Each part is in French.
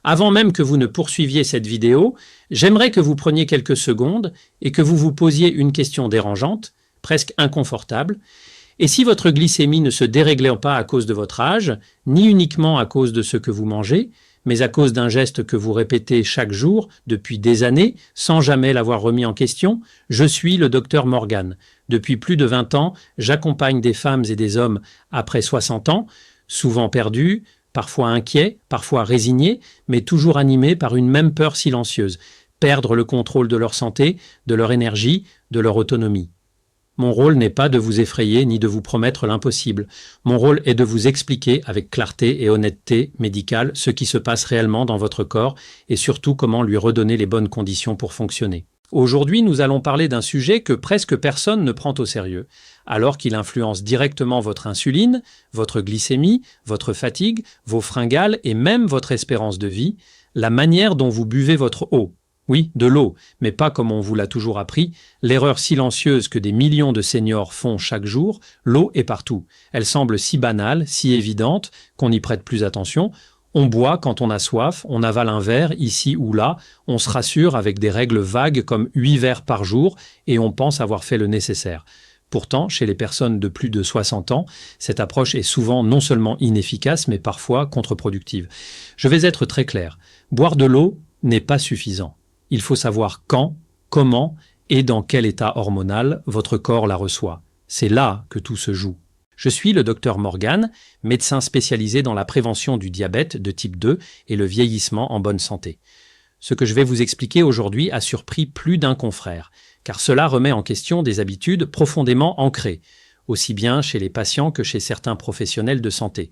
Avant même que vous ne poursuiviez cette vidéo, j'aimerais que vous preniez quelques secondes et que vous vous posiez une question dérangeante, presque inconfortable. Et si votre glycémie ne se déréglait pas à cause de votre âge, ni uniquement à cause de ce que vous mangez, mais à cause d'un geste que vous répétez chaque jour depuis des années, sans jamais l'avoir remis en question, je suis le docteur Morgan. Depuis plus de 20 ans, j'accompagne des femmes et des hommes après 60 ans, souvent perdus, parfois inquiets, parfois résignés, mais toujours animés par une même peur silencieuse, perdre le contrôle de leur santé, de leur énergie, de leur autonomie. Mon rôle n'est pas de vous effrayer ni de vous promettre l'impossible. Mon rôle est de vous expliquer avec clarté et honnêteté médicale ce qui se passe réellement dans votre corps et surtout comment lui redonner les bonnes conditions pour fonctionner. Aujourd'hui, nous allons parler d'un sujet que presque personne ne prend au sérieux, alors qu'il influence directement votre insuline, votre glycémie, votre fatigue, vos fringales et même votre espérance de vie, la manière dont vous buvez votre eau. Oui, de l'eau, mais pas comme on vous l'a toujours appris. L'erreur silencieuse que des millions de seniors font chaque jour, l'eau est partout. Elle semble si banale, si évidente, qu'on n'y prête plus attention. On boit quand on a soif, on avale un verre ici ou là, on se rassure avec des règles vagues comme 8 verres par jour et on pense avoir fait le nécessaire. Pourtant, chez les personnes de plus de 60 ans, cette approche est souvent non seulement inefficace, mais parfois contre-productive. Je vais être très clair. Boire de l'eau n'est pas suffisant. Il faut savoir quand, comment et dans quel état hormonal votre corps la reçoit. C'est là que tout se joue. Je suis le docteur Morgan, médecin spécialisé dans la prévention du diabète de type 2 et le vieillissement en bonne santé. Ce que je vais vous expliquer aujourd'hui a surpris plus d'un confrère, car cela remet en question des habitudes profondément ancrées, aussi bien chez les patients que chez certains professionnels de santé.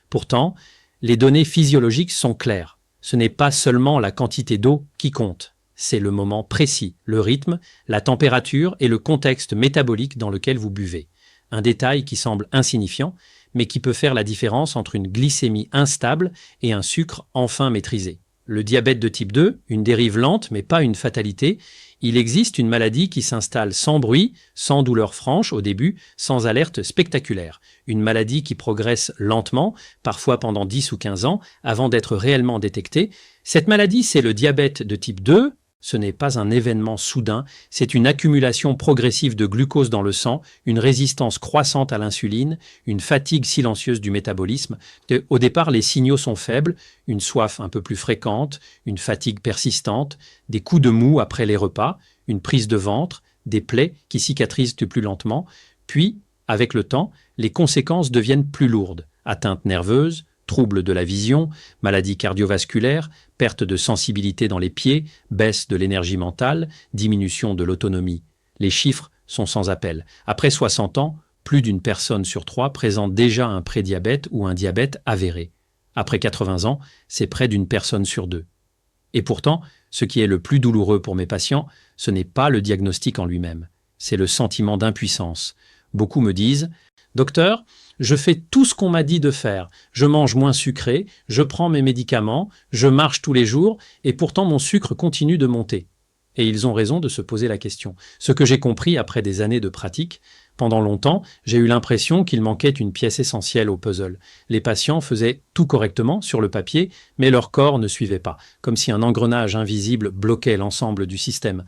Pourtant, les données physiologiques sont claires. Ce n'est pas seulement la quantité d'eau qui compte. C'est le moment précis, le rythme, la température et le contexte métabolique dans lequel vous buvez. Un détail qui semble insignifiant, mais qui peut faire la différence entre une glycémie instable et un sucre enfin maîtrisé. Le diabète de type 2, une dérive lente mais pas une fatalité, il existe une maladie qui s'installe sans bruit, sans douleur franche au début, sans alerte spectaculaire. Une maladie qui progresse lentement, parfois pendant 10 ou 15 ans, avant d'être réellement détectée. Cette maladie, c'est le diabète de type 2. Ce n'est pas un événement soudain, c'est une accumulation progressive de glucose dans le sang, une résistance croissante à l'insuline, une fatigue silencieuse du métabolisme. Au départ, les signaux sont faibles, une soif un peu plus fréquente, une fatigue persistante, des coups de mou après les repas, une prise de ventre, des plaies qui cicatrisent plus lentement. Puis, avec le temps, les conséquences deviennent plus lourdes. Atteintes nerveuses, troubles de la vision, maladies cardiovasculaires, perte de sensibilité dans les pieds, baisse de l'énergie mentale, diminution de l'autonomie. Les chiffres sont sans appel. Après 60 ans, plus d'une personne sur 3 présente déjà un prédiabète ou un diabète avéré. Après 80 ans, c'est près d'une personne sur 2. Et pourtant, ce qui est le plus douloureux pour mes patients, ce n'est pas le diagnostic en lui-même, c'est le sentiment d'impuissance. Beaucoup me disent « Docteur, je fais tout ce qu'on m'a dit de faire. Je mange moins sucré, je prends mes médicaments, je marche tous les jours et pourtant mon sucre continue de monter. » Et ils ont raison de se poser la question. Ce que j'ai compris après des années de pratique, pendant longtemps, j'ai eu l'impression qu'il manquait une pièce essentielle au puzzle. Les patients faisaient tout correctement sur le papier, mais leur corps ne suivait pas, comme si un engrenage invisible bloquait l'ensemble du système.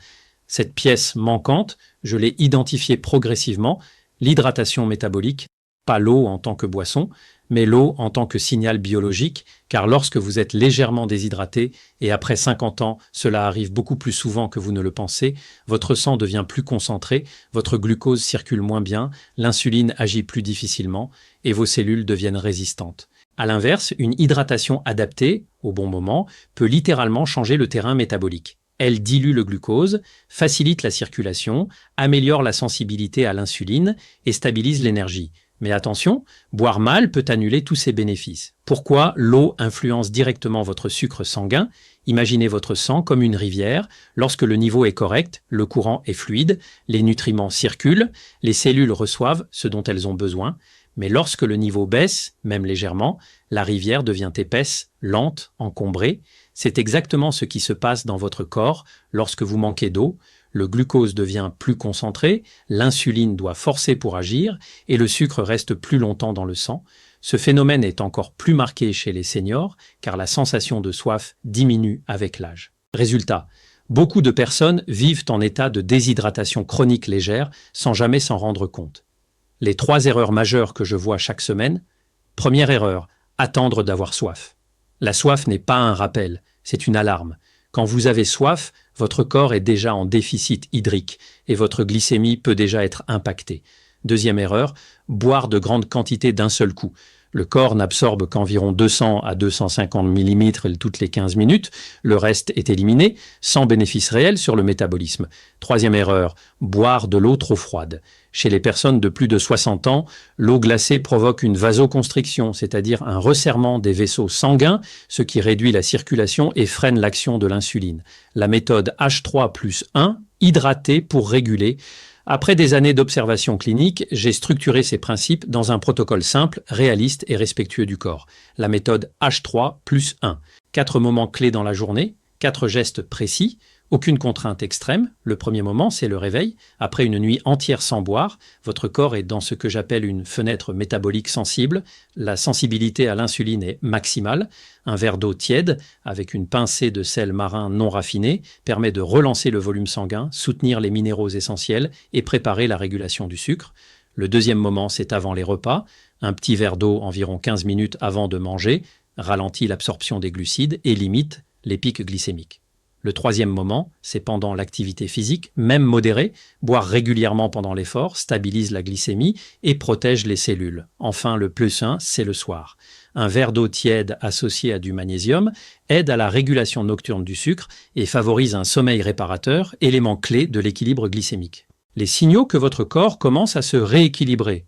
Cette pièce manquante, je l'ai identifiée progressivement, l'hydratation métabolique, pas l'eau en tant que boisson, mais l'eau en tant que signal biologique, car lorsque vous êtes légèrement déshydraté, et après 50 ans, cela arrive beaucoup plus souvent que vous ne le pensez, votre sang devient plus concentré, votre glucose circule moins bien, l'insuline agit plus difficilement, et vos cellules deviennent résistantes. À l'inverse, une hydratation adaptée, au bon moment, peut littéralement changer le terrain métabolique. Elle dilue le glucose, facilite la circulation, améliore la sensibilité à l'insuline et stabilise l'énergie. Mais attention, boire mal peut annuler tous ces bénéfices. Pourquoi l'eau influence directement votre sucre sanguin? Imaginez votre sang comme une rivière. Lorsque le niveau est correct, le courant est fluide, les nutriments circulent, les cellules reçoivent ce dont elles ont besoin. Mais lorsque le niveau baisse, même légèrement, la rivière devient épaisse, lente, encombrée. C'est exactement ce qui se passe dans votre corps lorsque vous manquez d'eau. Le glucose devient plus concentré, l'insuline doit forcer pour agir et le sucre reste plus longtemps dans le sang. Ce phénomène est encore plus marqué chez les seniors, car la sensation de soif diminue avec l'âge. Résultat, beaucoup de personnes vivent en état de déshydratation chronique légère sans jamais s'en rendre compte. Les 3 erreurs majeures que je vois chaque semaine. Première erreur, attendre d'avoir soif. La soif n'est pas un rappel, c'est une alarme. Quand vous avez soif, votre corps est déjà en déficit hydrique et votre glycémie peut déjà être impactée. Deuxième erreur, boire de grandes quantités d'un seul coup. Le corps n'absorbe qu'environ 200 à 250 mm toutes les 15 minutes. Le reste est éliminé, sans bénéfice réel sur le métabolisme. Troisième erreur, boire de l'eau trop froide. Chez les personnes de plus de 60 ans, l'eau glacée provoque une vasoconstriction, c'est-à-dire un resserrement des vaisseaux sanguins, ce qui réduit la circulation et freine l'action de l'insuline. La méthode H3+1, hydrater pour réguler. Après des années d'observation clinique, j'ai structuré ces principes dans un protocole simple, réaliste et respectueux du corps. La méthode H3+1. 4 moments clés dans la journée, 4 gestes précis, aucune contrainte extrême. Le premier moment, c'est le réveil. Après une nuit entière sans boire, votre corps est dans ce que j'appelle une fenêtre métabolique sensible. La sensibilité à l'insuline est maximale. Un verre d'eau tiède, avec une pincée de sel marin non raffiné, permet de relancer le volume sanguin, soutenir les minéraux essentiels et préparer la régulation du sucre. Le deuxième moment, c'est avant les repas. Un petit verre d'eau environ 15 minutes avant de manger ralentit l'absorption des glucides et limite les pics glycémiques. Le troisième moment, c'est pendant l'activité physique, même modérée. Boire régulièrement pendant l'effort stabilise la glycémie et protège les cellules. Enfin, le +1, c'est le soir. Un verre d'eau tiède associé à du magnésium aide à la régulation nocturne du sucre et favorise un sommeil réparateur, élément clé de l'équilibre glycémique. Les signaux que votre corps commence à se rééquilibrer.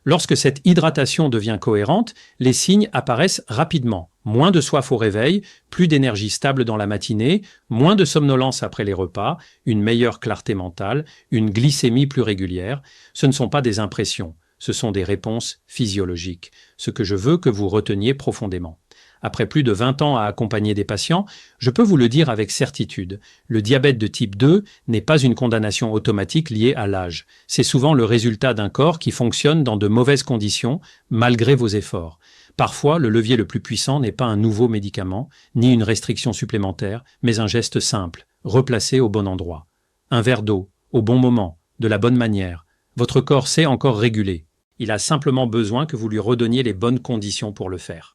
Lorsque cette hydratation devient cohérente, les signes apparaissent rapidement. Moins de soif au réveil, plus d'énergie stable dans la matinée, moins de somnolence après les repas, une meilleure clarté mentale, une glycémie plus régulière. Ce ne sont pas des impressions, ce sont des réponses physiologiques, ce que je veux que vous reteniez profondément. Après plus de 20 ans à accompagner des patients, je peux vous le dire avec certitude. Le diabète de type 2 n'est pas une condamnation automatique liée à l'âge. C'est souvent le résultat d'un corps qui fonctionne dans de mauvaises conditions, malgré vos efforts. Parfois, le levier le plus puissant n'est pas un nouveau médicament, ni une restriction supplémentaire, mais un geste simple, replacé au bon endroit. Un verre d'eau, au bon moment, de la bonne manière. Votre corps sait encore réguler. Il a simplement besoin que vous lui redonniez les bonnes conditions pour le faire.